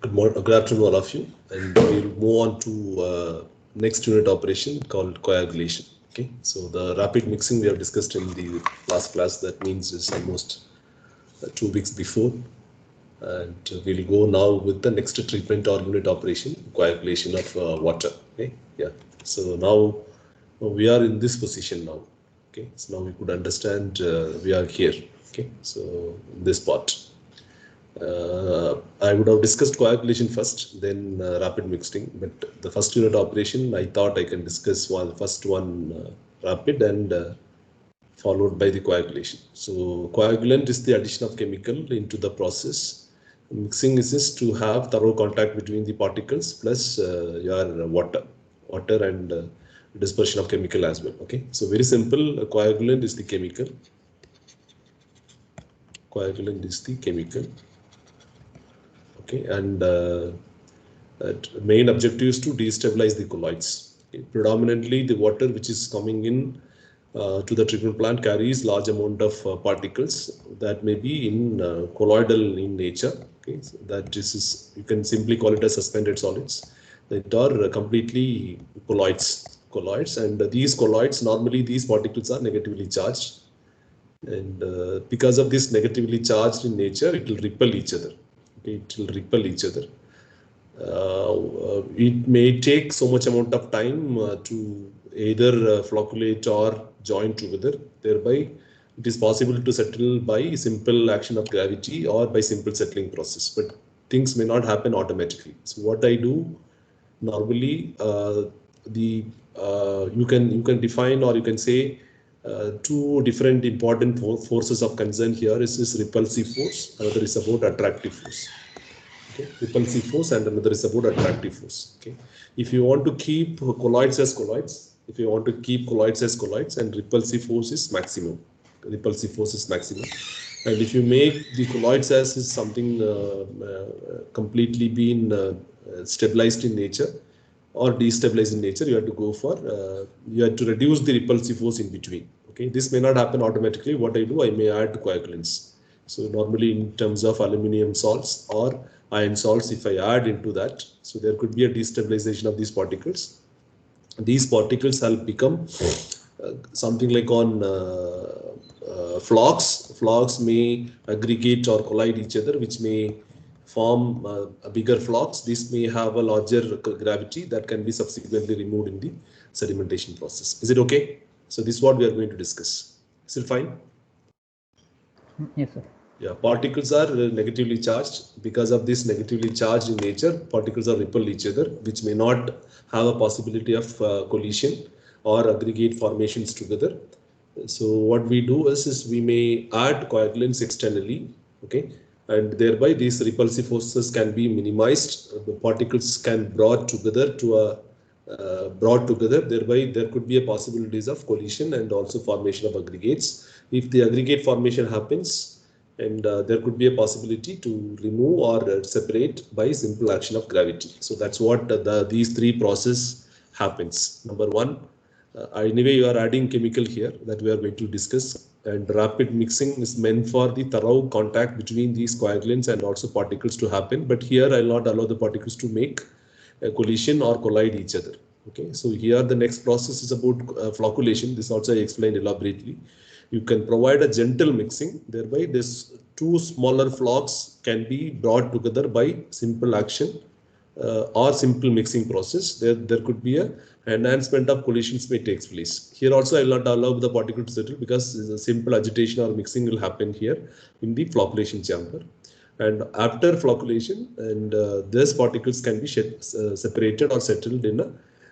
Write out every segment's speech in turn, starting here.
Good morning, good afternoon, all of you, and we'll move on to next unit operation called coagulation. Okay, so the rapid mixing we have discussed in the last class. That means is almost 2 weeks before, and we'll go now with the next treatment or unit operation, coagulation of water. Okay, yeah. So now we are in this position now. Okay, so now we could understand we are here. Okay, so this part. I would have discussed coagulation first, then rapid mixing. But the first unit operation, I thought I can discuss first one rapid and followed by the coagulation. So coagulant is the addition of chemical into the process. Mixing is just to have thorough contact between the particles plus your water and dispersion of chemical as well. Okay, so very simple. Coagulant is the chemical. Coagulant is the chemical. Okay, and main objective is to destabilize the colloids. Okay. Predominantly, the water which is coming in to the treatment plant carries large amount of particles that may be in colloidal in nature. Okay, so that is you can simply call it as suspended solids that are completely colloids, and these colloids normally these particles are negatively charged, and because of this negatively charged in nature, it will repel each other. Okay, it will repel each other. It may take so much amount of time to either flocculate or join together. Thereby, it is possible to settle by simple action of gravity or by simple settling process. But things may not happen automatically. So what I do normally, you can define or you can say two different important forces of concern here is this repulsive force. Another is about attractive force. Okay, repulsive force, and another is about attractive force. Okay, if you want to keep colloids as colloids, and repulsive force is maximum. Repulsive force is maximum, and if you make the colloids as is something completely been stabilized in nature or destabilized in nature, you have to go for you have to reduce the repulsive force in between. Okay, this may not happen automatically. What I do, I may add coagulants. So normally in terms of aluminum salts or iron salts, if I add into that, so there could be a destabilization of these particles. These particles have become something like on flocks. Flocks may aggregate or collide each other, which may form a bigger flocks. This may have a larger gravity that can be subsequently removed in the sedimentation process. Is it okay? So this is what we are going to discuss. Is it fine? Yes, sir. Yeah, particles are negatively charged. Because of this negatively charged in nature, particles are repel each other, which may not have a possibility of collision or aggregate formations together. So what we do is we may add coagulants externally, okay, and thereby these repulsive forces can be minimized. The particles can brought together. Thereby there could be a possibilities of collision and also formation of aggregates. If the aggregate formation happens, and there could be a possibility to remove or separate by simple action of gravity. So that's what these three process happens. Number one, anyway you are adding chemical here that we are going to discuss, and rapid mixing is meant for the thorough contact between these coagulants and also particles to happen. But here I will not allow the particles to make a collision or collide each other. Okay, so here the next process is about flocculation. This also I explained elaborately. You can provide a gentle mixing, thereby this two smaller flocks can be brought together by simple action or simple mixing process. There could be a enhancement of collisions may takes place. Here also I will not allow the particle to settle because a simple agitation or mixing will happen here in the flocculation chamber. And after flocculation, and these particles can be separated or settled in a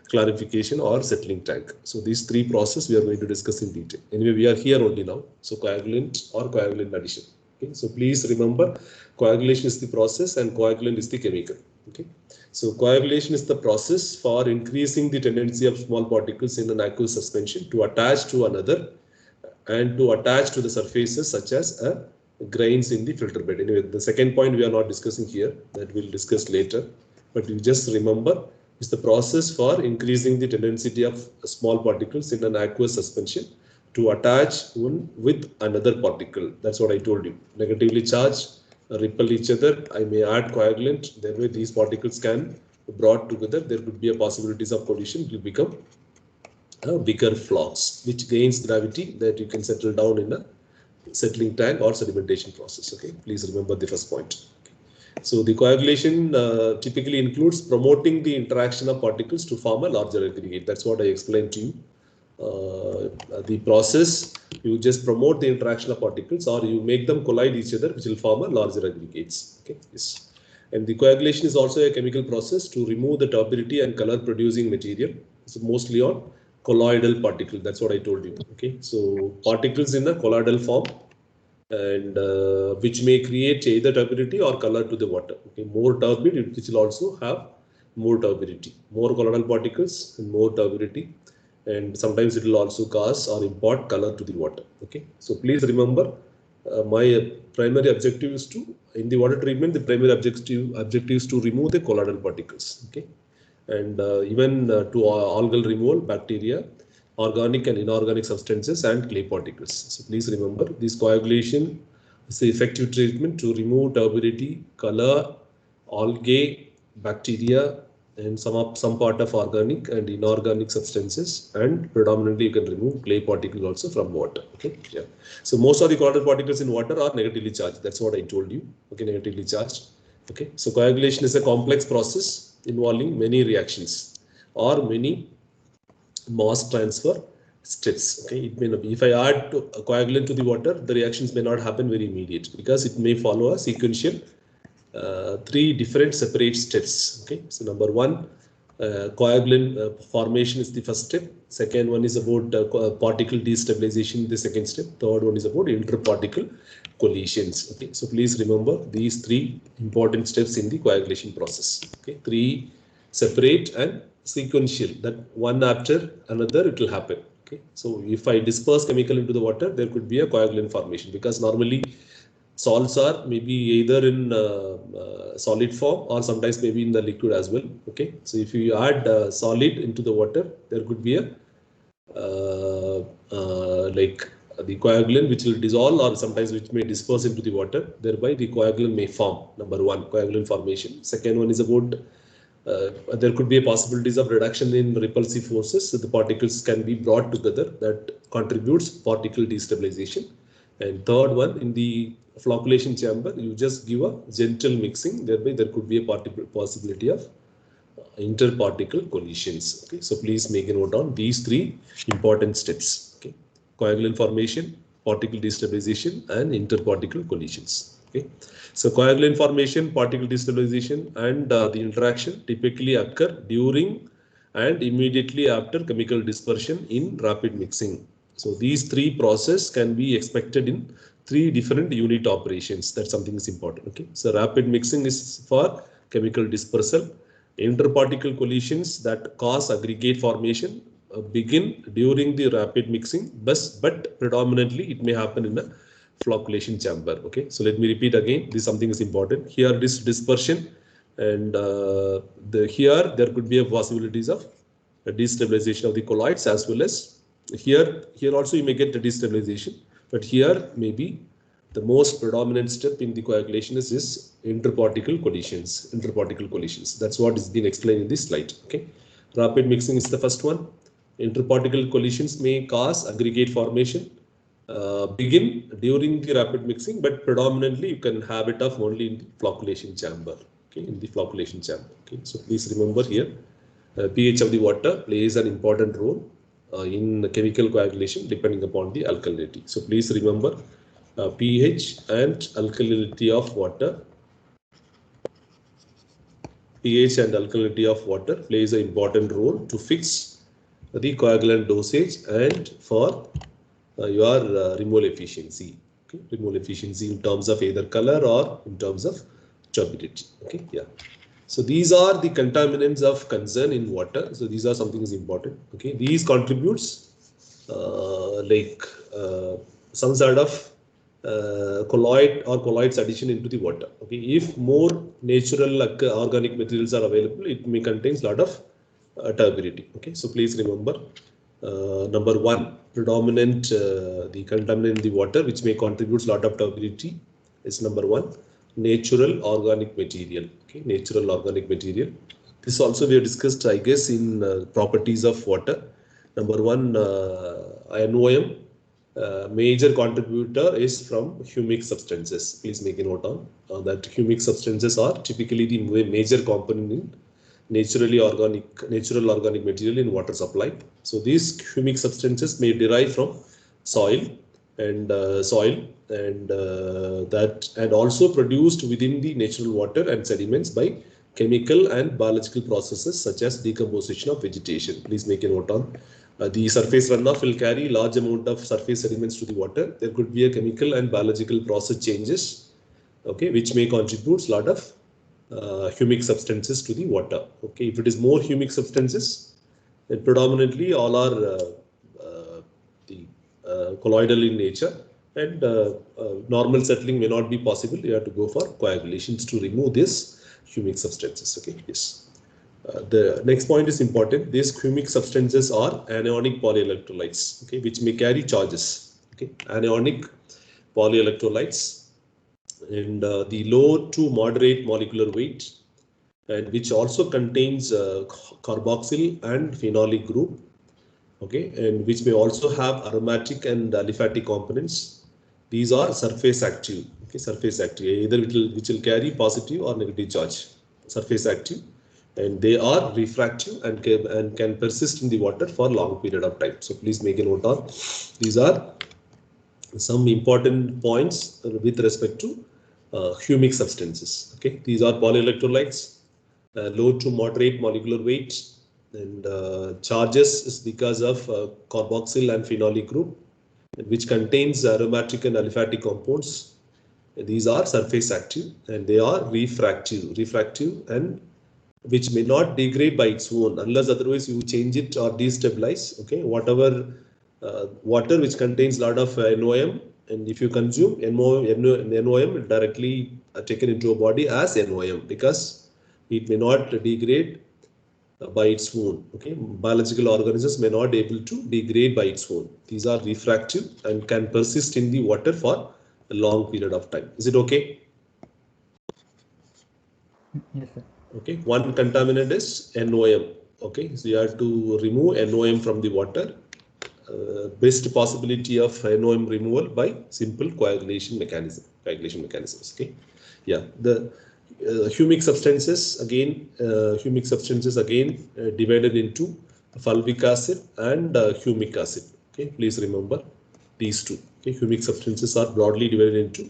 clarification or settling tank. So these three processes we are going to discuss in detail. Anyway, we are here only now. So coagulant or coagulant addition. Okay. So please remember, coagulation is the process and coagulant is the chemical. Okay. So coagulation is the process for increasing the tendency of small particles in an aqueous suspension to attach to another and to attach to the surfaces such as grains in the filter bed. Anyway, the second point we are not discussing here, that we'll discuss later. But you just remember, is the process for increasing the density of small particles in an aqueous suspension to attach one with another particle. That's what I told you. Negatively charged repel each other, I may add coagulant. That way, these particles can be brought together. There could be a possibilities of collision. It will become a bigger flux, which gains gravity that you can settle down in a settling tank or sedimentation process. Okay, please remember the first point. So the coagulation typically includes promoting the interaction of particles to form a larger aggregate. That's what I explained to you. The process, you just promote the interaction of particles or you make them collide each other, which will form a larger aggregates. Okay, yes. And the coagulation is also a chemical process to remove the turbidity and color producing material. So mostly on colloidal particle. That's what I told you. Okay, so particles in a colloidal form, and which may create either turbidity or color to the water. Okay, more turbid, which will also have more turbidity, more colloidal particles and more turbidity, and sometimes it will also cause or impart color to the water. Okay, so please remember, my primary objective is to, in the water treatment, the primary objective is to remove the colloidal particles. Okay, and even to algal removal, bacteria, organic and inorganic substances, and clay particles. So please remember, this coagulation is the effective treatment to remove turbidity, color, algae, bacteria, and some part of organic and inorganic substances, and predominantly you can remove clay particles also from water. Okay, yeah. So most of the colloidal particles in water are negatively charged. That's what I told you. Okay, negatively charged. Okay, so coagulation is a complex process involving many reactions or many mass transfer steps. Okay, it may not be, if I add a coagulant to the water, the reactions may not happen very immediate because it may follow a sequential three different separate steps. Okay, so number one, coagulant formation is the first step. Second one is about particle destabilization, the second step. Third one is about interparticle collisions. Okay, so please remember these three important steps in the coagulation process. Okay, three separate and sequential, that one after another it will happen. Okay, so if I disperse chemical into the water, there could be a coagulant formation, because normally salts are maybe either in solid form or sometimes maybe in the liquid as well. Okay, so if you add solid into the water, there could be a like the coagulant which will dissolve or sometimes which may disperse into the water, thereby the coagulant may form. Number one, coagulant formation. Second one is about there could be a possibilities of reduction in repulsive forces, so the particles can be brought together, that contributes particle destabilization. And third one, in the flocculation chamber, you just give a gentle mixing, thereby there could be a possibility of interparticle collisions. Okay, so please make a note on these three important steps. Okay, coagulant formation, particle destabilization, and interparticle collisions. Okay, so coagulant formation, particle destabilization, and the interaction typically occur during and immediately after chemical dispersion in rapid mixing. So these three processes can be expected in three different unit operations. That's something is important. Okay, so rapid mixing is for chemical dispersal. Interparticle collisions that cause aggregate formation begin during the rapid mixing, but predominantly it may happen in a flocculation chamber. Okay, so let me repeat again. This something is important. Here this dispersion, and here there could be a possibilities of a destabilization of the colloids, as well as here also you may get the destabilization, but here maybe the most predominant step in the coagulation is interparticle collisions. Interparticle collisions. That's what is being explained in this slide. Okay, rapid mixing is the first one. Interparticle collisions may cause aggregate formation. Begin during the rapid mixing, but predominantly you can have it of only in the flocculation chamber. Okay, in the flocculation chamber. Okay, so please remember here, pH of the water plays an important role in chemical coagulation depending upon the alkalinity. So please remember pH and alkalinity of water. pH and alkalinity of water plays an important role to fix the coagulant dosage and for your removal efficiency. Okay, removal efficiency in terms of either color or in terms of turbidity. Okay, yeah. So these are the contaminants of concern in water. So these are something is important. Okay, these contributes some sort of colloid or colloids addition into the water. Okay, if more natural organic materials are available, it may contains lot of turbidity. Okay, so please remember, number one, predominant the contaminant in the water which may contribute lot of turbidity is number one. natural organic material. Okay, natural organic material. This also we have discussed, I guess, in properties of water. Number one, NOM. Major contributor is from humic substances. Please make a note on that. Humic substances are typically the major component in natural organic material in water supply. So these humic substances may derive from soil and also produced within the natural water and sediments by chemical and biological processes such as decomposition of vegetation. Please make a note on. The surface runoff will carry large amount of surface sediments to the water. There could be a chemical and biological process changes, okay, which may contribute a lot of humic substances to the water. Okay, if it is more humic substances, then predominantly all are colloidal in nature, and normal settling may not be possible. You have to go for coagulations to remove this humic substances. Okay, yes. The next point is important. These humic substances are anionic polyelectrolytes, okay, which may carry charges. Okay, anionic polyelectrolytes, and the low to moderate molecular weight, and which also contains carboxyl and phenolic group. Okay, and which may also have aromatic and aliphatic components. These are surface active. Okay, surface active, either which will carry positive or negative charge. Surface active, and they are refractive and can persist in the water for long period of time. So please make a note on. These are some important points with respect to humic substances. Okay, these are polyelectrolytes, low to moderate molecular weight, and charges is because of carboxyl and phenolic group, which contains aromatic and aliphatic compounds. These are surface active and they are refractive, and which may not degrade by its own unless otherwise you change it or destabilize. Okay, whatever water which contains a lot of NOM, and if you consume NOM directly taken into a body as NOM, because it may not degrade by its own. Okay, biological organisms may not able to degrade by its own. These are refractive and can persist in the water for a long period of time. Is it okay? Yes, sir. Okay, one contaminant is NOM. Okay, so you have to remove NOM from the water. Best possibility of NOM removal by simple coagulation mechanisms. Okay, yeah, the humic substances again, divided into fulvic acid and humic acid. Okay, please remember these two. Okay, humic substances are broadly divided into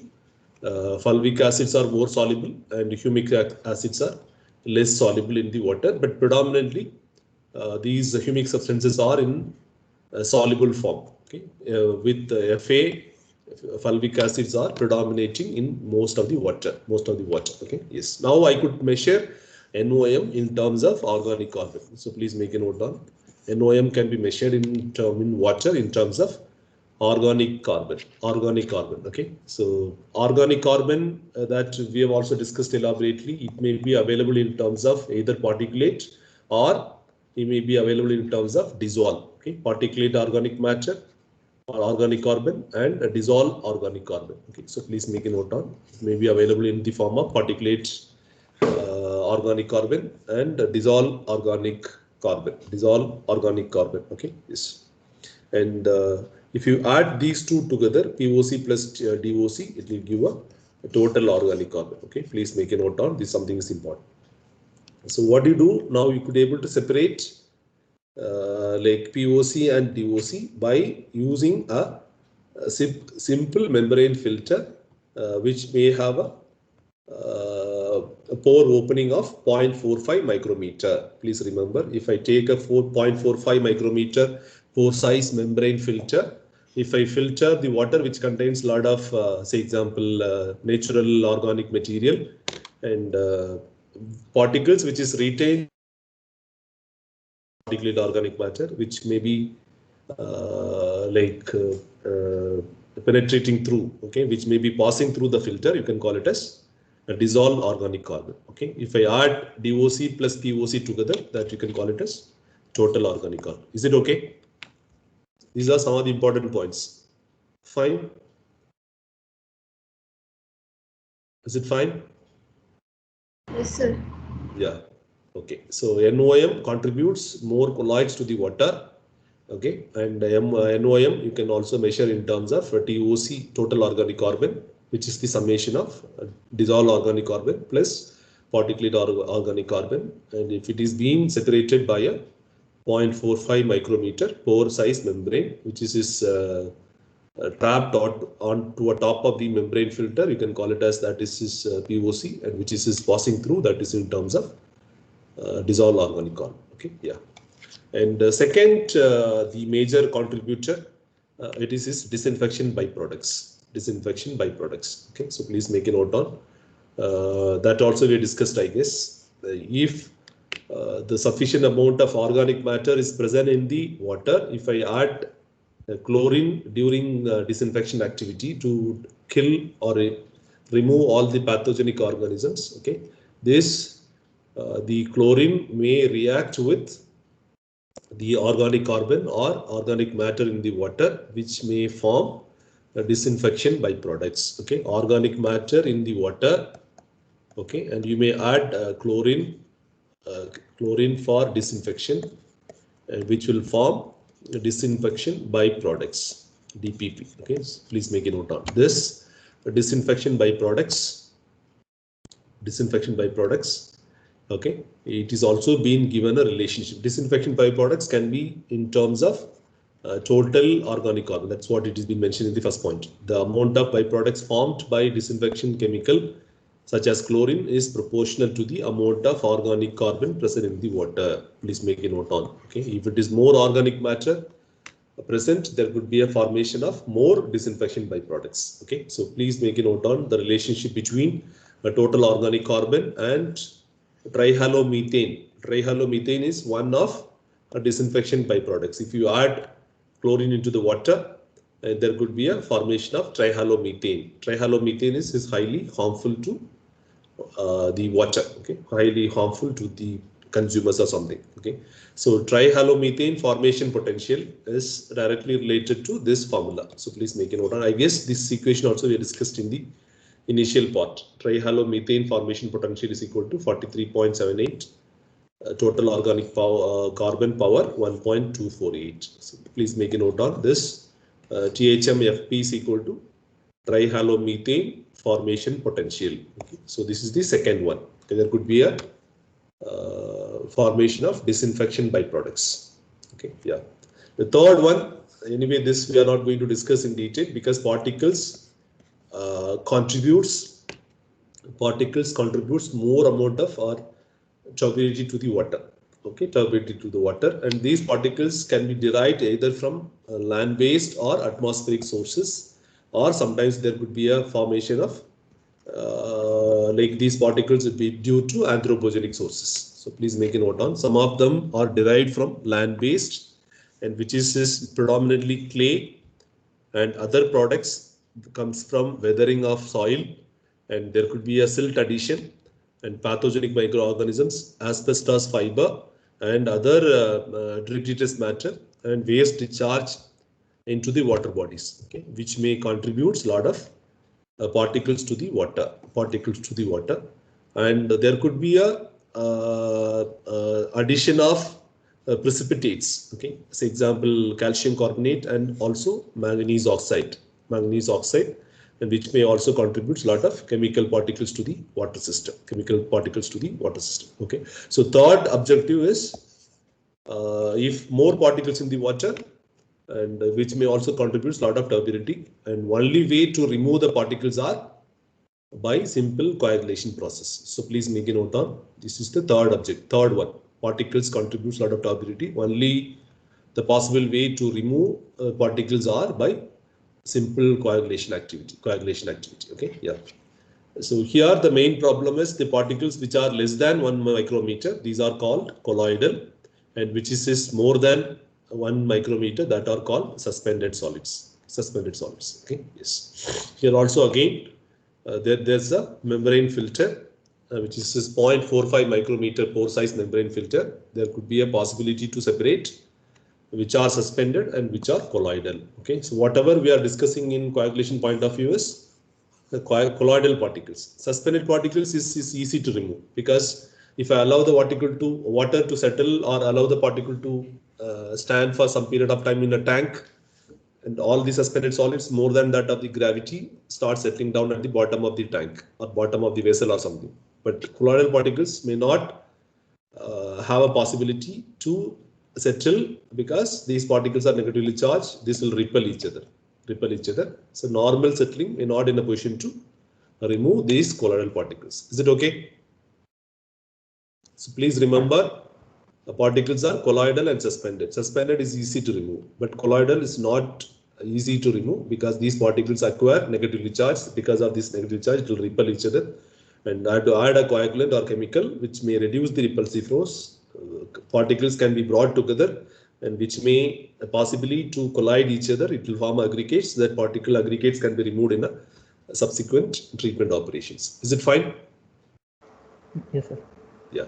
fulvic acids are more soluble and humic acids are less soluble in the water, but predominantly these humic substances are in soluble form. Okay, with Fa, fulvic acids are predominating in most of the water. Okay, yes. Now I could measure NOM in terms of organic carbon. So please make a note on. NOM can be measured in water in terms of organic carbon. Okay, so organic carbon that we have also discussed elaborately, it may be available in terms of either particulate or it may be available in terms of dissolve. Okay, particulate organic matter or organic carbon and dissolved organic carbon. Okay, so please make a note on. It may be available in the form of particulate organic carbon and dissolved organic carbon. Okay, yes. And if you add these two together, POC plus DOC, it will give a total organic carbon. Okay, please make a note on this. Something is important. So what do you do now? You could able to separate like POC and DOC by using a simple membrane filter, which may have a pore opening of 0.45 micrometer. Please remember, if I take a 0.45 micrometer pore size membrane filter, if I filter the water which contains a lot of, say example, natural organic material and particles which is retained particulate organic matter, which may be penetrating through, okay, which may be passing through the filter, you can call it as a dissolved organic carbon. Okay, if I add DOC plus POC together, that you can call it as total organic carbon. Is it okay? These are some of the important points. Fine. Is it fine? Yes, sir. Yeah. Okay. So NOM contributes more colloids to the water. Okay, and NOM you can also measure in terms of TOC, total organic carbon, which is the summation of dissolved organic carbon plus particulate organic carbon, and if it is being separated by a 0.45 micrometer pore size membrane, which is trapped onto a top of the membrane filter, you can call it as that is POC, and which is passing through, that is in terms of dissolved organic carbon. Okay, yeah. And second, the major contributor, it is disinfection byproducts. Disinfection byproducts. Okay, so please make a note on that. Also, we discussed, I guess, if the sufficient amount of organic matter is present in the water, if I add chlorine during disinfection activity to kill or remove all the pathogenic organisms. Okay, this the chlorine may react with the organic carbon or organic matter in the water, which may form disinfection byproducts. Okay, organic matter in the water. Okay, and you may add chlorine for disinfection, which will form disinfection byproducts, DPP. Okay, so please make a note on this. Disinfection byproducts. Okay, it is also been given a relationship. Disinfection byproducts can be in terms of total organic carbon. That's what it has been mentioned in the first point. The amount of byproducts formed by disinfection chemical such as chlorine is proportional to the amount of organic carbon present in the water. Please make a note on. Okay, if it is more organic matter present, there could be a formation of more disinfection byproducts. Okay, so please make a note on the relationship between the total organic carbon and trihalomethane. Trihalomethane is one of a disinfection byproducts. If you add chlorine into the water, there could be a formation of trihalomethane. Trihalomethane is highly harmful to the water. Okay, highly harmful to the consumers or something. Okay, so trihalomethane formation potential is directly related to this formula. So please make a note. And I guess this equation also we discussed in the initial part. Trihalomethane formation potential is equal to 43.78 total organic power, carbon power 1.248. So please make a note on this. THMFP is equal to trihalomethane formation potential. Okay, so this is the second one. Okay, there could be a formation of disinfection byproducts. Okay, yeah. The third one, anyway, this we are not going to discuss in detail because particles contributes more amount of or turbidity to the water. Okay, turbidity to the water, and these particles can be derived either from land-based or atmospheric sources, or sometimes there could be a formation of like these particles would be due to anthropogenic sources. So please make a note on. Some of them are derived from land-based, and which is predominantly clay, and other products comes from weathering of soil, and there could be a silt addition and pathogenic microorganisms, asbestos fiber, and other detritus matter and waste discharge into the water bodies. Okay, which may contribute a lot of particles to the water. And there could be a addition of precipitates. Okay, so example calcium carbonate and also manganese oxide, and which may also contribute a lot of chemical particles to the water system. Okay, so third objective is if more particles in the water, and which may also contribute a lot of turbidity, and only way to remove the particles are by simple coagulation process. So please make a note on this is the third one. Particles contributes a lot of turbidity. Only the possible way to remove particles are by simple coagulation activity. Okay, yeah. So here the main problem is the particles which are less than 1 micrometer. These are called colloidal, and which is more than 1 micrometer, that are called suspended solids. Okay, yes. Here also again there's a membrane filter which is 0.45 micrometer pore size membrane filter. There could be a possibility to separate which are suspended and which are colloidal. Okay, so whatever we are discussing in coagulation point of view is the colloidal particles. Suspended particles is easy to remove, because if I allow the water to settle, or allow the particle to stand for some period of time in a tank, and all the suspended solids more than that of the gravity start settling down at the bottom of the tank or bottom of the vessel or something. But colloidal particles may not have a possibility to settle, because these particles are negatively charged. This will repel each other. So normal settling may not in a position to remove these colloidal particles. Is it okay? So please remember, the particles are colloidal and suspended. Suspended is easy to remove, but colloidal is not easy to remove, because these particles acquire negatively charged. Because of this negative charge, it will repel each other, and I have to add a coagulant or chemical which may reduce the repulsive force. Particles can be brought together, and which may possibly to collide each other. It will form aggregates. That particle aggregates can be removed in a subsequent treatment operations. Is it fine? Yes, sir. Yeah.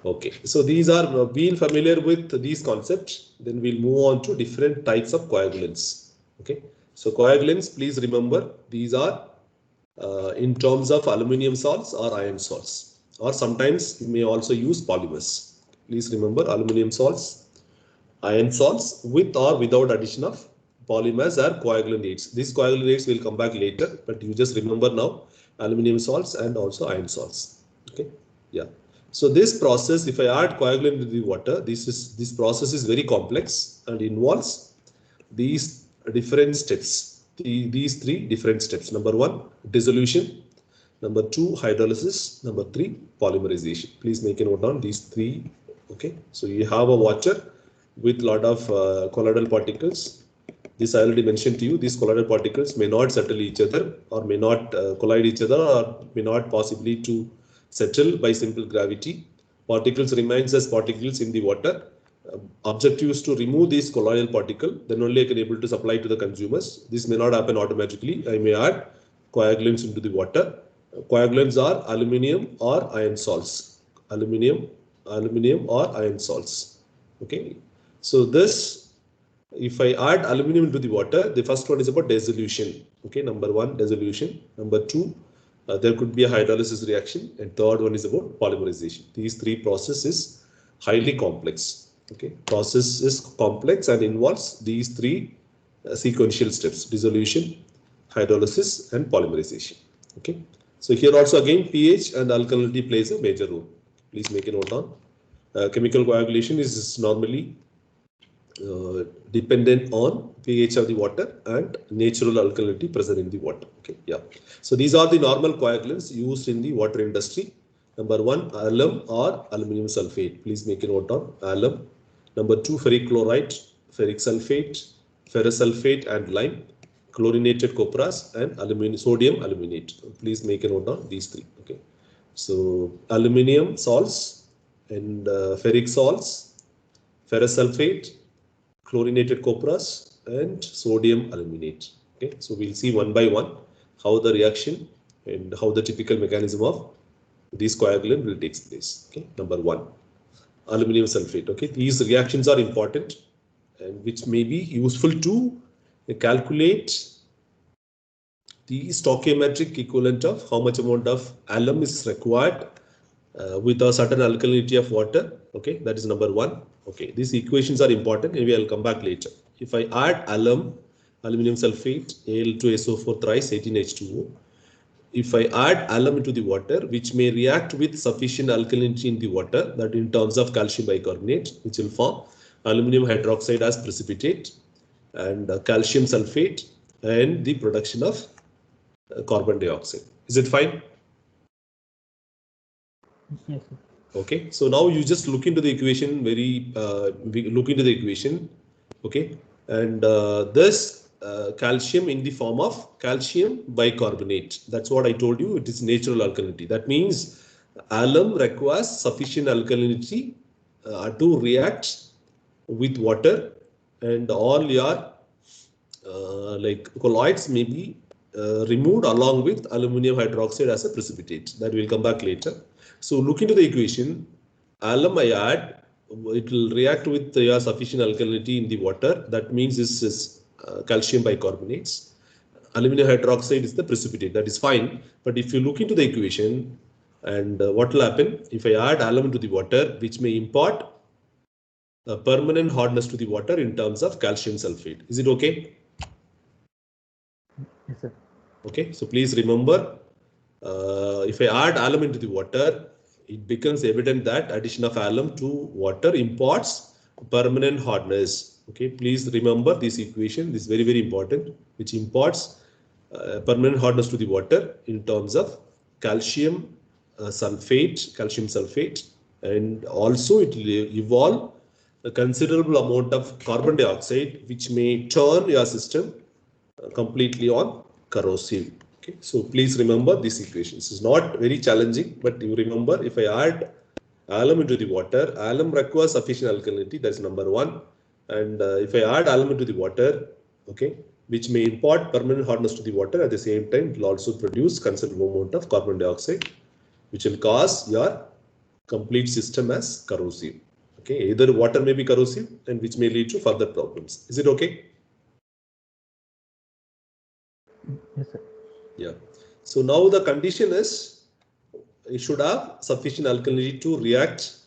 Okay, so these are being familiar with these concepts, then we'll move on to different types of coagulants. Okay, so coagulants, please remember, these are in terms of aluminum salts or iron salts, or sometimes you may also use polymers. Please remember, aluminum salts, iron salts, with or without addition of polymers are coagulant aids. These coagulant aids will come back later, but you just remember now aluminum salts and also iron salts. Okay, yeah. So this process, if I add coagulant to the water, this process is very complex and involves these different steps. These three different steps. Number one, dissolution. Number two, hydrolysis. Number three, polymerization. Please make a note on these three. Okay. So you have a water with lot of colloidal particles. This I already mentioned to you. These colloidal particles may not settle each other, or may not collide each other, or may not possibly to settle by simple gravity. Particles remains as particles in the water. Objective is to remove this colloidal particle, then only I can able to supply to the consumers. This may not happen automatically. I may add coagulants into the water. Coagulants are aluminum or iron salts. Aluminum or iron salts. Okay. So this, if I add aluminum into the water, the first one is about dissolution. Okay, number one, dissolution. Number two, there could be a hydrolysis reaction, and third one is about polymerization. These three processes highly complex. Okay, process is complex and involves these three sequential steps: dissolution, hydrolysis, and polymerization. Okay, so here also again pH and alkalinity plays a major role. Please make a note on. Chemical coagulation is normally dependent on pH of the water and natural alkalinity present in the water. Okay, yeah. So these are the normal coagulants used in the water industry. Number one, alum or aluminum sulfate. Please make a note on alum. Number two, ferric chloride, ferric sulfate, ferrous sulfate, and lime. Chlorinated copras and sodium aluminate. Please make a note on these three. Okay. So aluminum salts and ferric salts, ferrous sulfate, chlorinated copras, and sodium aluminate. Okay, so we'll see one by one how the reaction and how the typical mechanism of this coagulant will take place. Okay, number one, aluminum sulfate. Okay, these reactions are important and which may be useful to calculate the stoichiometric equivalent of how much amount of alum is required with a certain alkalinity of water. Okay, that is number one. Okay, these equations are important. Maybe I'll come back later. If I add aluminum sulfate, Al2SO4 thrice 18H2O. If I add alum into the water, which may react with sufficient alkalinity in the water, that in terms of calcium bicarbonate, which will form aluminum hydroxide as precipitate, and calcium sulfate, and the production of carbon dioxide. Is it fine? Yes, sir. Okay, so now you just look into the equation. Okay, and this calcium in the form of calcium bicarbonate. That's what I told you. It is natural alkalinity. That means alum requires sufficient alkalinity to react with water, and all your like colloids may be removed along with aluminum hydroxide as a precipitate. That will come back later. So look into the equation. Alum I add, it will react with sufficient alkalinity in the water. That means this is calcium bicarbonates. aluminum hydroxide is the precipitate. That is fine. But if you look into the equation, and what will happen if I add alum into the water, which may impart a permanent hardness to the water in terms of calcium sulfate. Is it okay? Yes, sir. Okay, so please remember, if I add alum into the water, it becomes evident that addition of alum to water imparts permanent hardness. Okay, please remember this equation. This is very, very important, which imparts permanent hardness to the water in terms of calcium sulfate, and also it will evolve a considerable amount of carbon dioxide, which may turn your system completely on corrosive. Okay, so please remember this equation. This is not very challenging, but you remember, if I add alum into the water, alum requires sufficient alkalinity. That's number one. And if I add alum into the water, okay, which may impart permanent hardness to the water, at the same time it will also produce considerable amount of carbon dioxide, which will cause your complete system as corrosive. Okay, either water may be corrosive, and which may lead to further problems. Is it okay? Yes, sir. Yeah. So now the condition is you should have sufficient alkalinity to react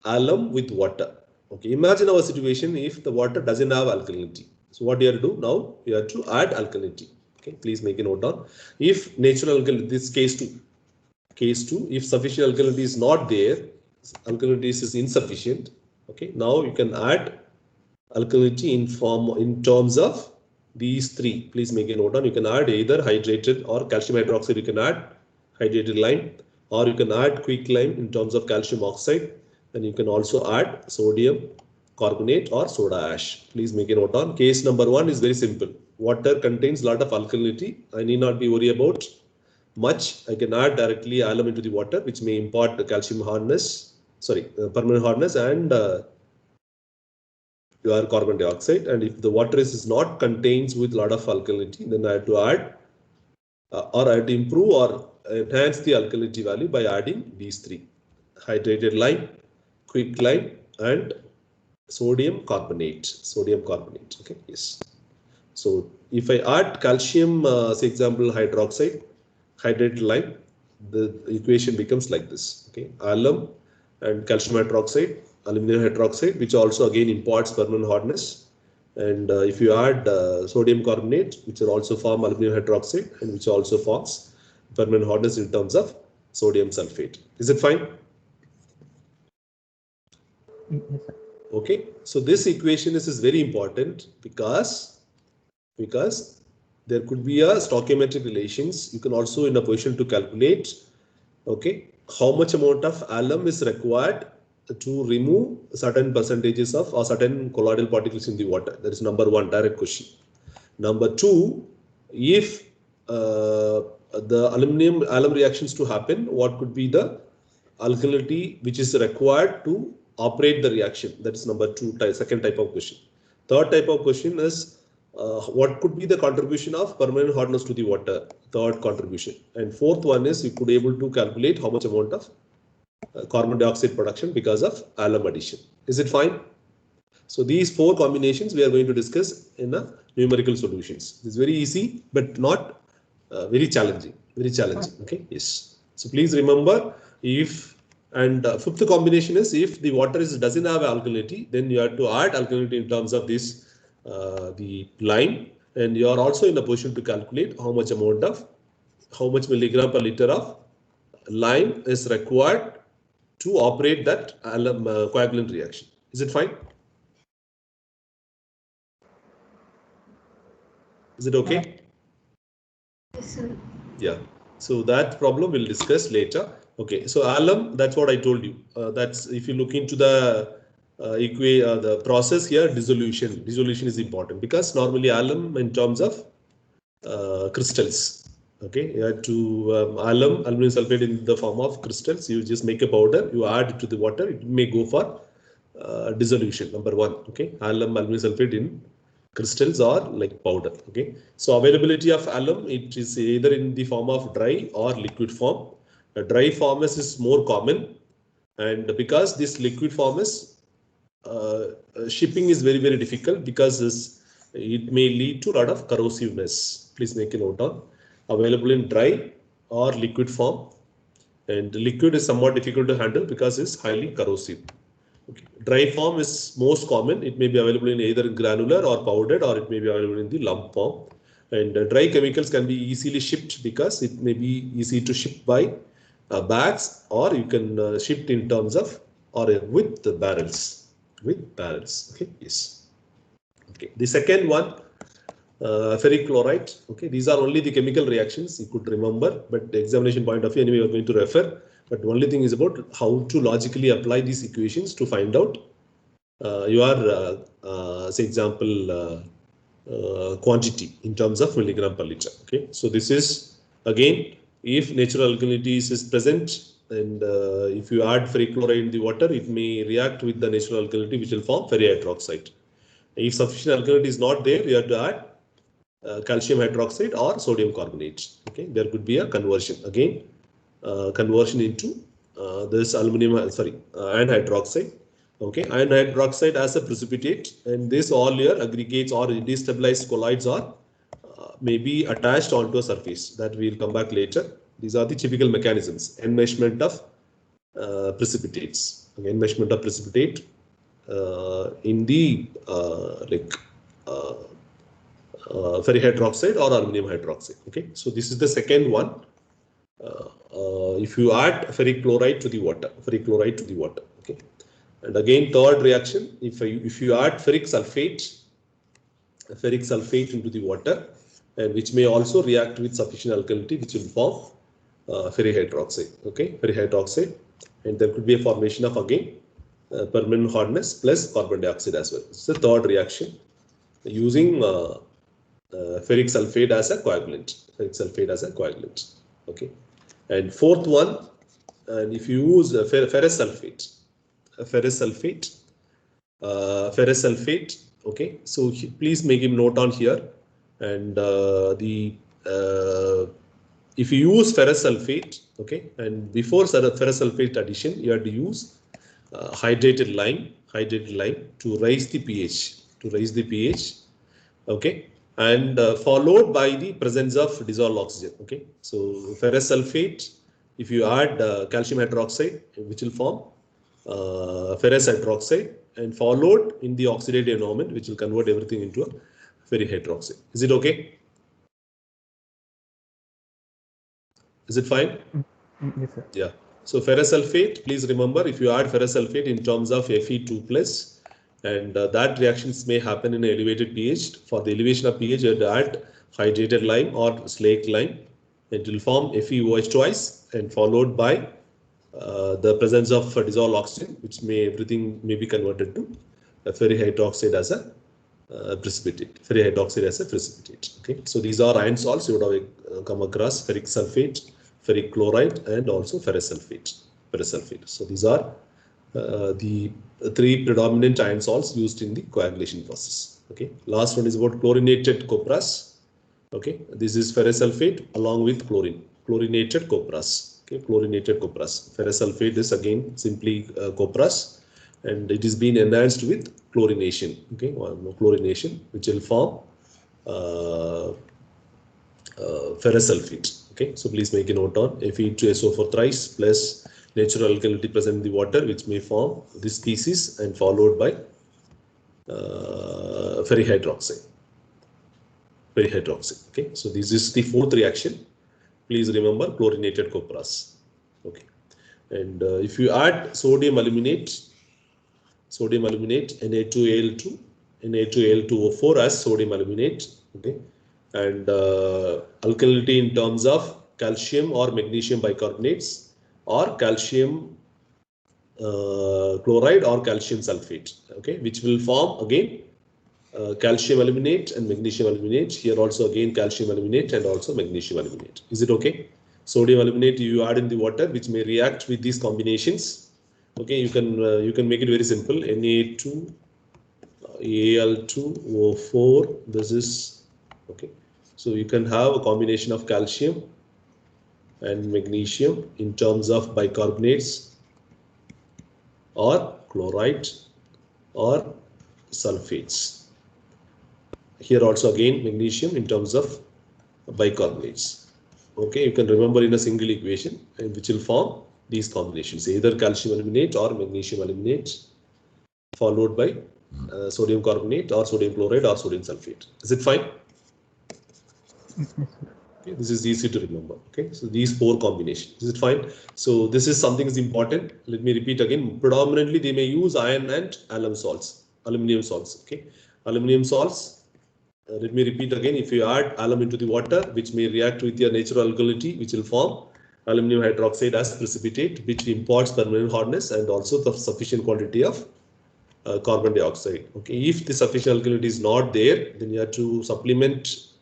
alum with water. Okay. Imagine our situation if the water doesn't have alkalinity. So what you have to do now? You have to add alkalinity. Okay. Please make a note down. If natural alkalinity, this case two, if sufficient alkalinity is not there, alkalinity is insufficient. Okay. Now you can add alkalinity in terms of these three. Please make a note down. You can add either hydrated or calcium hydroxide. You can add hydrated lime, or you can add quicklime in terms of calcium oxide. And you can also add sodium carbonate or soda ash. Please make a note on. Case number one is very simple. Water contains a lot of alkalinity. I need not be worried about much. I can add directly alum into the water, which may impart the calcium hardness, permanent hardness, and your carbon dioxide. And if the water is not contains with a lot of alkalinity, then I have to add or I have to improve or enhance the alkalinity value by adding these three: hydrated lime, quicklime, and sodium carbonate. Okay, yes. So if I add calcium, say example hydroxide, hydrated lime, the equation becomes like this. Okay, alum and calcium hydroxide, aluminum hydroxide, which also again imparts permanent hardness. And if you add sodium carbonate, which will also form aluminum hydroxide, and which also forms permanent hardness in terms of sodium sulfate. Is it fine? Yes, sir. Okay, so this equation is very important because there could be a stoichiometric relations. You can also in a position to calculate, okay, how much amount of alum is required to remove certain percentages of or certain colloidal particles in the water. That is number one, direct question. Number two, if the alum reactions to happen, what could be the alkalinity which is required to operate the reaction? That is number two, second type of question. Third type of question is what could be the contribution of permanent hardness to the water? Third contribution. And fourth one is you could able to calculate how much amount of carbon dioxide production because of alum addition. Is it fine? So these four combinations we are going to discuss in a numerical solutions. It's very easy, but not very challenging. Very challenging. Okay. Yes. So please remember, if and fifth combination is if the water doesn't have alkalinity, then you have to add alkalinity in terms of this the lime, and you are also in a position to calculate how much milligram per liter of lime is required to operate that alum coagulant reaction. Is it fine? Is it okay? Yes, sir. Yeah. So that problem we'll discuss later. Okay. So alum, that's what I told you. That's if you look into the the process here, dissolution. Dissolution is important because normally alum in terms of crystals. Okay, you have to aluminum sulfate in the form of crystals. You just make a powder, you add it to the water. It may go for dissolution. Number one. Okay, aluminum sulfate in crystals or like powder. Okay, so availability of alum, it is either in the form of dry or liquid form. The dry form is more common, and because this liquid form is shipping is very, very difficult because this it may lead to a lot of corrosiveness. Please make a note on. Available in dry or liquid form, and liquid is somewhat difficult to handle because it's highly corrosive. Okay. Dry form is most common. It may be available in either granular or powdered, or it may be available in the lump form. And dry chemicals can be easily shipped because it may be easy to ship by bags, or you can ship in terms of or with the barrels. With barrels. Okay. Yes. Okay. The second one, ferric chloride. Okay. These are only the chemical reactions you could remember, but the examination point of view, anyway, you're going to refer. But the only thing is about how to logically apply these equations to find out your, say, example, quantity in terms of milligram per liter. Okay, so this is again, if natural alkalinity is present, and if you add ferric chloride in the water, it may react with the natural alkalinity, which will form ferrihydroxide. If sufficient alkalinity is not there, you have to add calcium hydroxide or sodium carbonate. Okay, there could be a conversion again, conversion into this aluminum, iron hydroxide. Okay, iron hydroxide as a precipitate, and this all your aggregates or destabilized colloids are may be attached onto a surface. That we will come back later. These are the typical mechanisms. Enmeshment of precipitates. Okay, enmeshment of precipitate in the ferrihydroxide or aluminum hydroxide. Okay, so this is the second one. If you add ferric chloride to the water, okay, and again third reaction, if you add ferric sulfate into the water, and which may also react with sufficient alkalinity, which will form ferrihydroxide. Okay, ferrihydroxide, and there could be a formation of again permanent hardness plus carbon dioxide as well. It's the third reaction using ferric sulfate as a coagulant. Okay, and fourth one, and if you use ferrous sulfate, okay, so please make him note on here, and if you use ferrous sulfate, okay, and before ferrous sulfate addition, you have to use hydrated lime to raise the pH, okay, and followed by the presence of dissolved oxygen. Okay, so ferrous sulfate, if you add calcium hydroxide, which will form ferrous hydroxide, and followed in the oxidative environment, which will convert everything into a ferrihydroxide. Is it okay? Is it fine? Yes, sir. Yeah. So ferrous sulfate, please remember, if you add ferrous sulfate in terms of Fe2+, and that reactions may happen in elevated pH. For the elevation of pH, you have to add hydrated lime or slaked lime. It will form FeOH twice, and followed by the presence of dissolved oxygen, which everything may be converted to ferrihydroxide as a precipitate. Okay, so these are iron salts you would have come across: ferric sulfate, ferric chloride, and also ferrous sulfate. So these are the three predominant iron salts used in the coagulation process. Okay, last one is about chlorinated copras. Okay, this is ferrous sulfate along with chlorinated copras. Okay, chlorinated copras. Ferrous sulfate is again simply copras, and it is being enhanced with chlorination. Okay, chlorination, which will form ferrous sulfate. Okay, so please make a note on Fe2SO4 thrice plus natural alkalinity present in the water, which may form this species, and followed by ferrihydroxide. Okay, so this is the fourth reaction. Please remember chlorinated copras. Okay, and if you add sodium aluminate, Na2Al2, Na2Al2O4 as sodium aluminate. Okay, and alkalinity in terms of calcium or magnesium bicarbonates, or calcium chloride or calcium sulfate. Okay, which will form again calcium aluminate and magnesium aluminate. Here also again calcium aluminate and also magnesium aluminate. Is it okay? Sodium aluminate you add in the water, which may react with these combinations. Okay, you can make it very simple. Na2 Al2O4. This is okay. So you can have a combination of calcium and magnesium in terms of bicarbonates or chloride or sulfates. Here also again magnesium in terms of bicarbonates. Okay, you can remember in a single equation which will form these combinations, either calcium aluminate or magnesium aluminate, followed by sodium carbonate or sodium chloride or sodium sulfate. Is it fine? Yes, sir. Okay, this is easy to remember. Okay, so these four combinations. Is it fine? So this is something is important. Let me repeat again. Predominantly, they may use iron and alum salts, aluminum salts. Okay, aluminum salts. Let me repeat again. If you add alum into the water, which may react with your natural alkalinity, which will form aluminum hydroxide as precipitate, which imparts permanent hardness and also the sufficient quantity of carbon dioxide. Okay, if the sufficient alkalinity is not there, then you have to supplement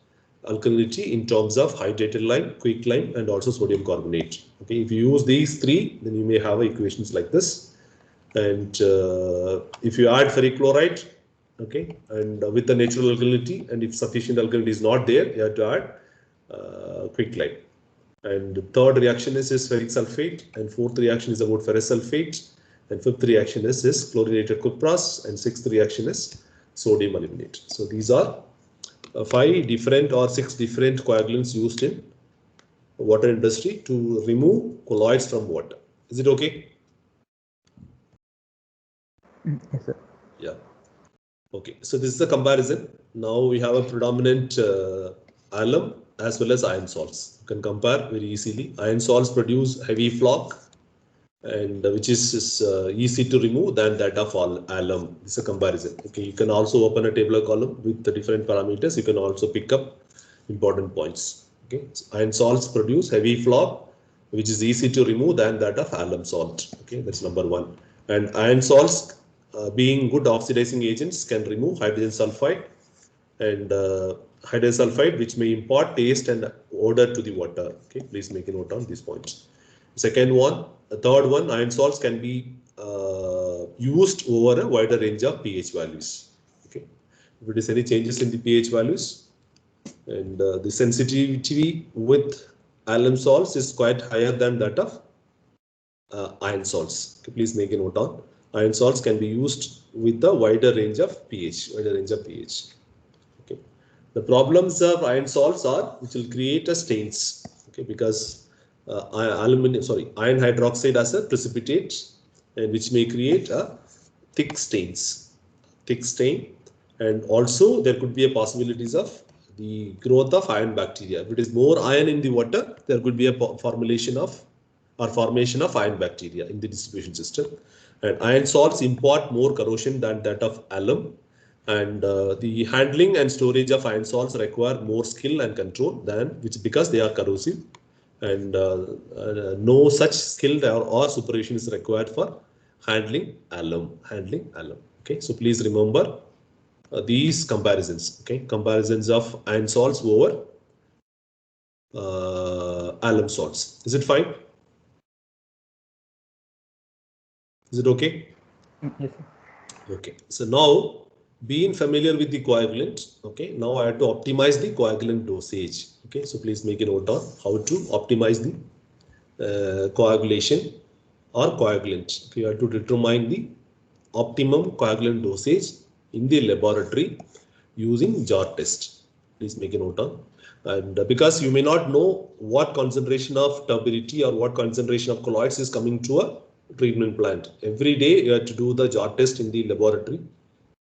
alkalinity in terms of hydrated lime, quicklime, and also sodium carbonate. Okay, if you use these three, then you may have equations like this. And if you add ferric chloride, okay, and with the natural alkalinity, and if sufficient alkalinity is not there, you have to add quicklime. And the third reaction is ferric sulfate, and fourth reaction is about ferrous sulfate, and fifth reaction is chlorinated cupras, and sixth reaction is sodium aluminate. So these are 5 different or 6 different coagulants used in water industry to remove colloids from water. Is it okay? Yes, sir. Yeah. Okay. So this is the comparison. Now we have a predominant alum as well as iron salts. You can compare very easily. Iron salts produce heavy flock, and which is easy to remove than that of alum. This is a comparison. Okay. You can also open a tabular column with the different parameters. You can also pick up important points. Okay. So iron salts produce heavy flock, which is easy to remove than that of alum salt. Okay. That's number one. And iron salts, being good oxidizing agents, can remove hydrogen sulfide, and hydrogen sulfide which may impart taste and odor to the water. Okay, please make a note on these points. Second one, the third one, iron salts can be used over a wider range of pH values. Okay, if it is any changes in the pH values, and the sensitivity with alum salts is quite higher than that of iron salts. Okay, please make a note on. Iron salts can be used with a wider range of pH. Okay. The problems of iron salts are which will create a stains. Okay, because iron hydroxide as a precipitate, and which may create a thick stain, and also there could be a possibilities of the growth of iron bacteria. If it is more iron in the water, there could be a formation of iron bacteria in the distribution system. And iron salts impart more corrosion than that of alum, and the handling and storage of iron salts require more skill and control than because they are corrosive, and no such skill or supervision is required for handling alum. Okay, so please remember these comparisons. Okay, comparisons of iron salts over alum salts. Is it fine? Is it okay? Yes, sir. Okay. So now, being familiar with the coagulant, okay, now I have to optimize the coagulant dosage. Okay, so please make a note on how to optimize the coagulation or coagulant. Okay, you have to determine the optimum coagulant dosage in the laboratory using jar test. Please make a note on. And because you may not know what concentration of turbidity or what concentration of colloids is coming to a treatment plant. Every day you have to do the jar test in the laboratory.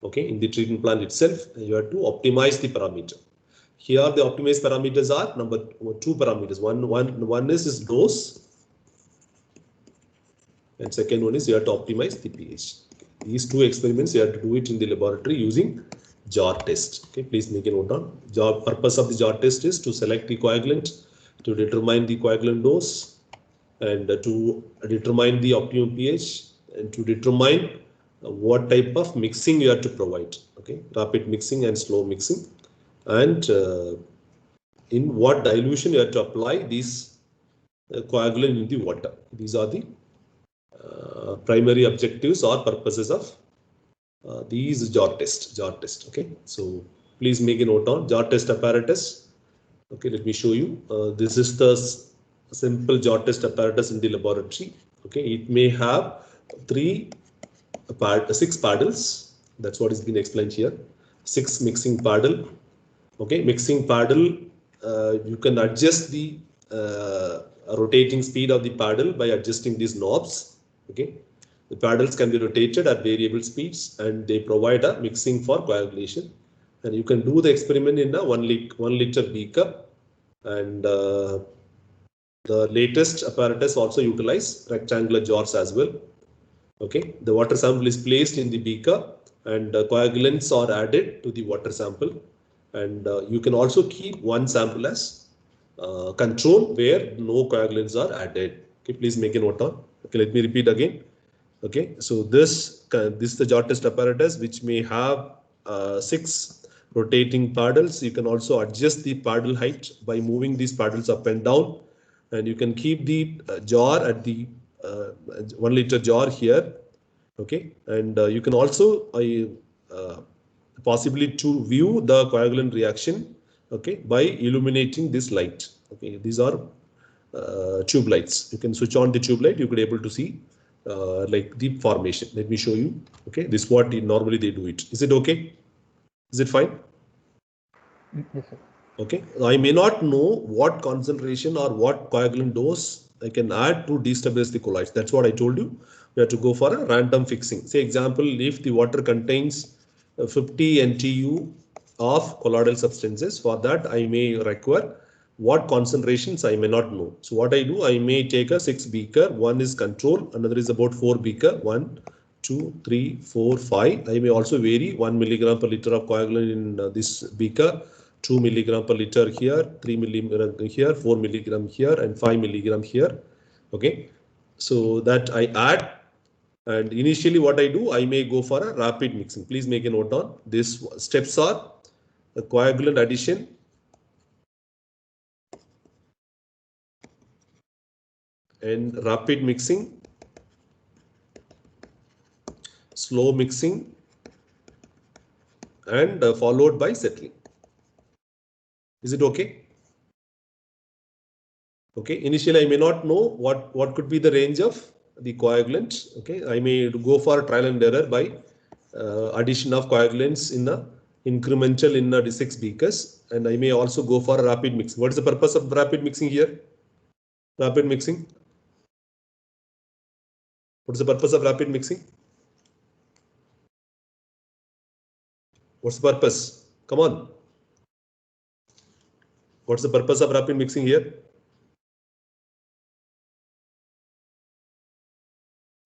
Okay, in the treatment plant itself, you have to optimize the parameter. Here the optimized parameters are two parameters. One is dose, and second one is you have to optimize the pH. These two experiments you have to do it in the laboratory using jar test. Okay, please make a note on. Purpose of the jar test is to select the coagulant, to determine the coagulant dose, and to determine the optimum pH, and to determine what type of mixing you have to provide. Okay, rapid mixing and slow mixing, and in what dilution you have to apply these coagulant in the water. These are the primary objectives or purposes of these jar test. Okay, so please make a note on jar test apparatus. Okay, let me show you. This is the simple jar test apparatus in the laboratory. Okay, it may have 6 paddles. That's what is being explained here. 6 mixing paddle, Okay, mixing paddle, you can adjust the rotating speed of the paddle by adjusting these knobs. Okay, the paddles can be rotated at variable speeds and they provide a mixing for coagulation. And you can do the experiment in a 1 liter beaker, and the latest apparatus also utilize rectangular jars as well. Okay, the water sample is placed in the beaker and coagulants are added to the water sample, and you can also keep one sample as control where no coagulants are added. Okay, please make a note on. Okay, let me repeat again. Okay, so this is the jar test apparatus which may have 6 rotating paddles. You can also adjust the paddle height by moving these paddles up and down, and you can keep the jar at the 1 liter jar here. Okay, and you can also possibly to view the coagulant reaction, okay, by illuminating this light. Okay, these are tube lights. You can switch on the tube light, you could able to see like the formation. Let me show you. Okay, this is what normally they do it. Is it okay? Is it fine? Yes, sir. Okay, I may not know what concentration or what coagulant dose I can add to destabilize the colloids. That's what I told you. We have to go for a random fixing. Say example, if the water contains 50 NTU of colloidal substances, for that I may require what concentrations I may not know. So what I do, I may take a 6 beaker. One is control, another is about 4 beaker. 1, 2, 3, 4, 5. I may also vary 1 milligram per liter of coagulant in this beaker. 2 milligram per liter here, 3 milligram here, 4 milligram here, and 5 milligram here. Okay, so that I add, and initially what I do, I may go for a rapid mixing. Please make a note on this. Steps are the coagulant addition, and rapid mixing, slow mixing, and followed by settling. Is it okay? Okay, initially I may not know what could be the range of the coagulant. Okay, I may go for trial and error by addition of coagulants in a incremental in a 6 beakers, and I may also go for a rapid mixing. What is the purpose of rapid mixing here? Rapid mixing. What is the purpose of rapid mixing? What's the purpose? Come on. What's the purpose of rapid mixing here?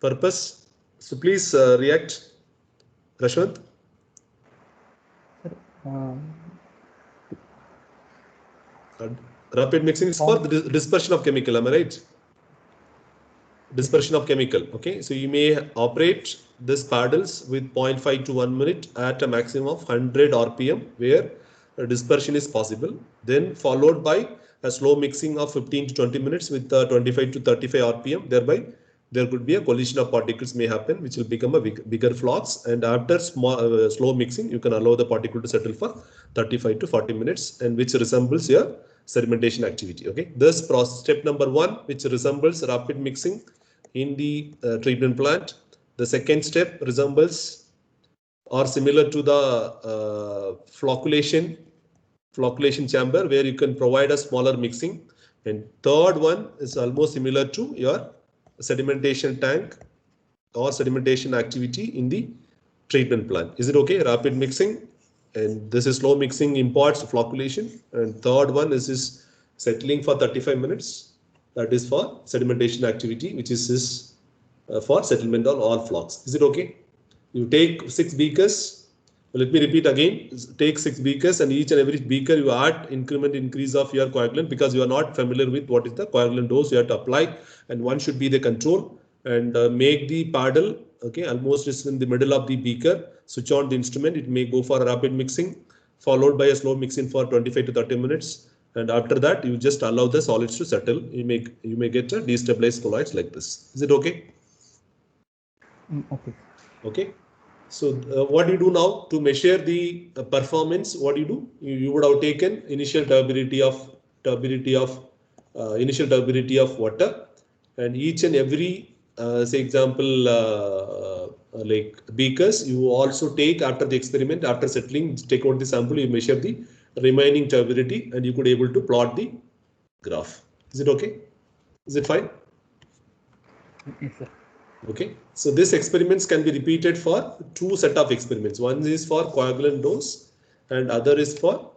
Purpose? So please react, Rashwant. Rapid mixing is for the dispersion of chemical, am I right? Dispersion of chemical. Okay, so you may operate this paddles with 0.5 to 1 minute at a maximum of 100 RPM where dispersion is possible, then followed by a slow mixing of 15 to 20 minutes with 25 to 35 RPM. Thereby there could be a collision of particles may happen which will become a bigger flocks, and after slow mixing you can allow the particle to settle for 35 to 40 minutes, and which resembles your sedimentation activity. Okay, this process, step number 1, which resembles rapid mixing in the treatment plant. The second step resembles or similar to the flocculation chamber where you can provide a smaller mixing, and third one is almost similar to your sedimentation tank or sedimentation activity in the treatment plant. Is it okay? Rapid mixing, and this is slow mixing imparts flocculation, and third one is settling for 35 minutes. That is for sedimentation activity, which is for settlement on all flocks. Is it okay? You take 6 beakers. Let me repeat again. Take 6 beakers, and each and every beaker you add increase of your coagulant, because you are not familiar with what is the coagulant dose you have to apply, and one should be the control, and make the paddle, okay, almost is in the middle of the beaker. Switch on the instrument. It may go for a rapid mixing followed by a slow mixing for 25 to 30 minutes. And after that, you just allow the solids to settle. You may get a destabilized colloids like this. Is it okay? Okay. Okay. So what do you do now to measure the performance? What do you do? You would have taken initial turbidity of water, and each and every say example like beakers, you also take after the experiment, after settling, take out the sample, you measure the remaining turbidity, and you could able to plot the graph. Is it okay? Is it fine? Yes, sir. Okay, so these experiments can be repeated for two set of experiments. One is for coagulant dose and other is for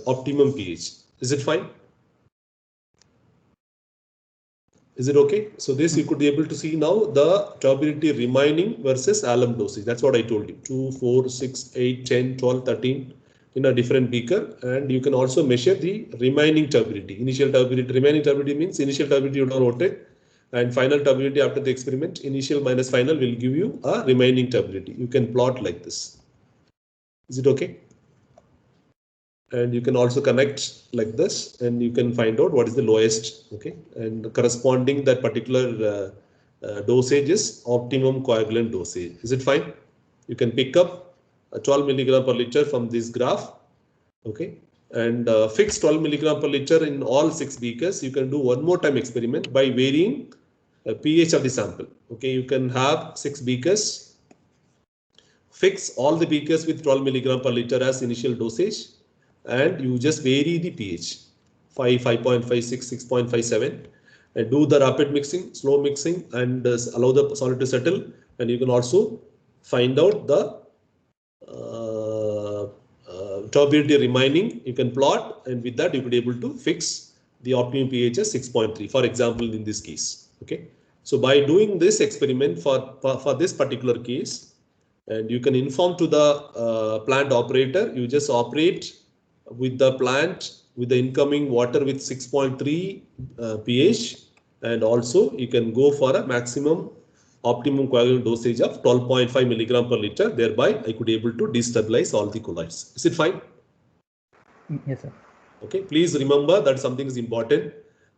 optimum pH. Is it fine? Is it okay? So this you could be able to see now the turbidity remaining versus alum dosage. That's what I told you. 2, 4, 6, 8, 10, 12, 13 in a different beaker. And you can also measure the remaining turbidity. Initial turbidity, remaining turbidity means initial turbidity you don't rotate. And final turbidity after the experiment, initial minus final will give you a remaining turbidity. You can plot like this. Is it okay? And you can also connect like this, and you can find out what is the lowest, okay, and corresponding that particular dosage is optimum coagulant dosage. Is it fine? You can pick up 12 milligram per liter from this graph, okay, and fix 12 milligram per liter in all 6 beakers. You can do one more time experiment by varying pH of the sample. Okay, you can have 6 beakers, fix all the beakers with 12 milligram per liter as initial dosage, and you just vary the pH 5, 5.56, 6.57, and do the rapid mixing, slow mixing, and allow the solid to settle. And you can also find out the turbidity remaining. You can plot, and with that you could be able to fix the optimum pH as 6.3, for example, in this case. Okay, so by doing this experiment for this particular case, and you can inform to the plant operator, you just operate with the plant with the incoming water with 6.3 pH, and also you can go for a maximum optimum coagulant dosage of 12.5 milligram per liter. Thereby I could able to destabilize all the colloids. Is it fine? Yes, sir. Okay, please remember that something is important.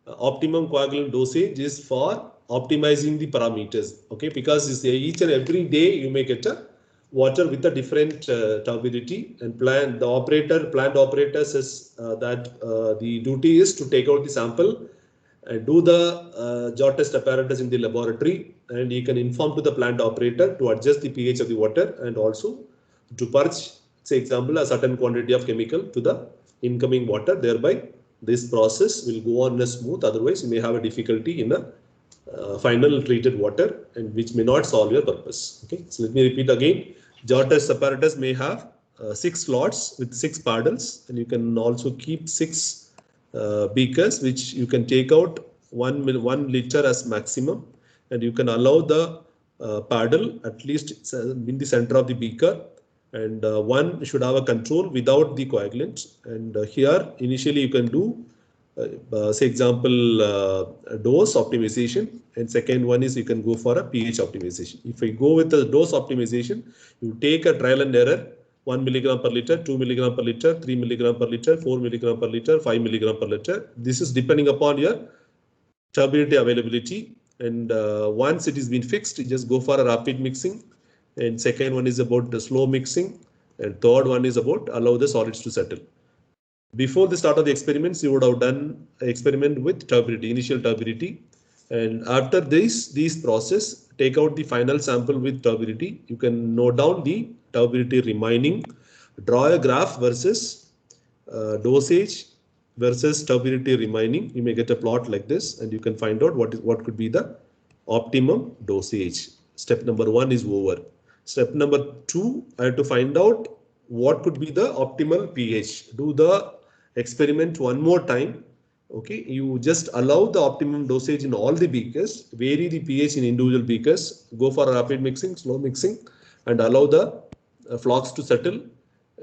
Optimum coagulant dosage is for optimizing the parameters. Okay, because each and every day you may get a water with a different turbidity, and plant operator says that the duty is to take out the sample and do the jar test apparatus in the laboratory, and you can inform to the plant operator to adjust the pH of the water and also to purge, say example, a certain quantity of chemical to the incoming water. Thereby this process will go on smooth, otherwise you may have a difficulty in a final treated water, and which may not solve your purpose. Okay, so let me repeat again. Jar test apparatus may have 6 slots with 6 paddles, and you can also keep 6 beakers, which you can take out 1 liter as maximum, and you can allow the paddle at least in the center of the beaker, and one should have a control without the coagulant. And here initially you can do say example dose optimization, and second one is you can go for a pH optimization. If I go with the dose optimization, you take a trial and error, 1 milligram per liter, 2 milligram per liter, 3 milligram per liter, 4 milligram per liter, 5 milligram per liter. This is depending upon your turbidity availability. And once it is been fixed, you just go for a rapid mixing. And second one is about the slow mixing. And third one is about allow the solids to settle. Before the start of the experiments, you would have done an experiment with turbidity, initial turbidity. And after this process, take out the final sample with turbidity. You can note down the turbidity remaining, draw a graph versus dosage versus turbidity remaining. You may get a plot like this, and you can find out what could be the optimum dosage. Step number 1 is over. Step number 2, I have to find out what could be the optimal pH. Do the experiment one more time. Okay, you just allow the optimum dosage in all the beakers, vary the pH in individual beakers, go for a rapid mixing, slow mixing, and allow the flocks to settle.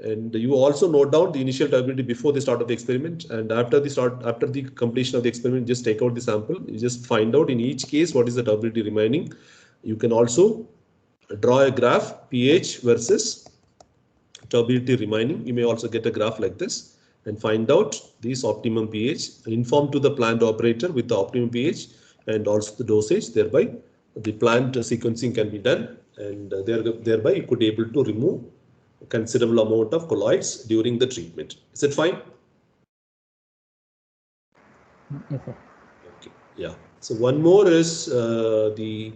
And you also note down the initial turbidity before the start of the experiment, and after the completion of the experiment, just take out the sample. You just find out in each case what is the turbidity remaining. You can also draw a graph, pH versus turbidity remaining. You may also get a graph like this and find out this optimum pH. Inform to the plant operator with the optimum pH and also the dosage. Thereby the plant sequencing can be done, and thereby you could be able to remove a considerable amount of colloids during the treatment. Is it fine? Yes, sir. Okay. Yeah. So one more is the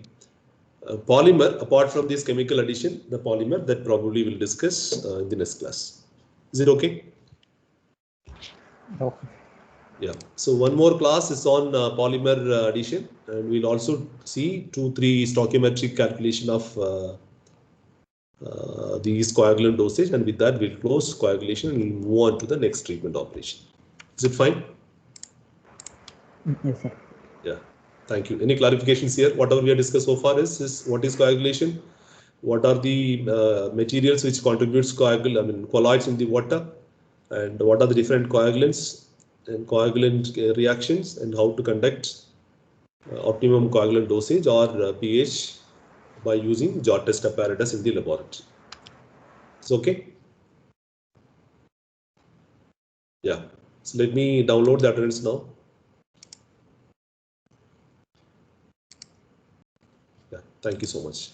polymer. Apart from this chemical addition, the polymer that probably we'll discuss in the next class. Is it okay? Okay. Yeah. So one more class is on polymer addition, and we'll also see 2-3 stoichiometric calculation of these coagulant dosage, and with that we'll close coagulation and we'll move on to the next treatment operation. Is it fine? Yes, sir. Yeah. Thank you. Any clarifications here? Whatever we have discussed so far is what is coagulation? What are the materials which contributes colloids in the water, and what are the different coagulants and coagulant reactions, and how to conduct optimum coagulant dosage or pH by using Jot test apparatus in the laboratory. It's okay? Yeah. So let me download the attendance now. Yeah. Thank you so much.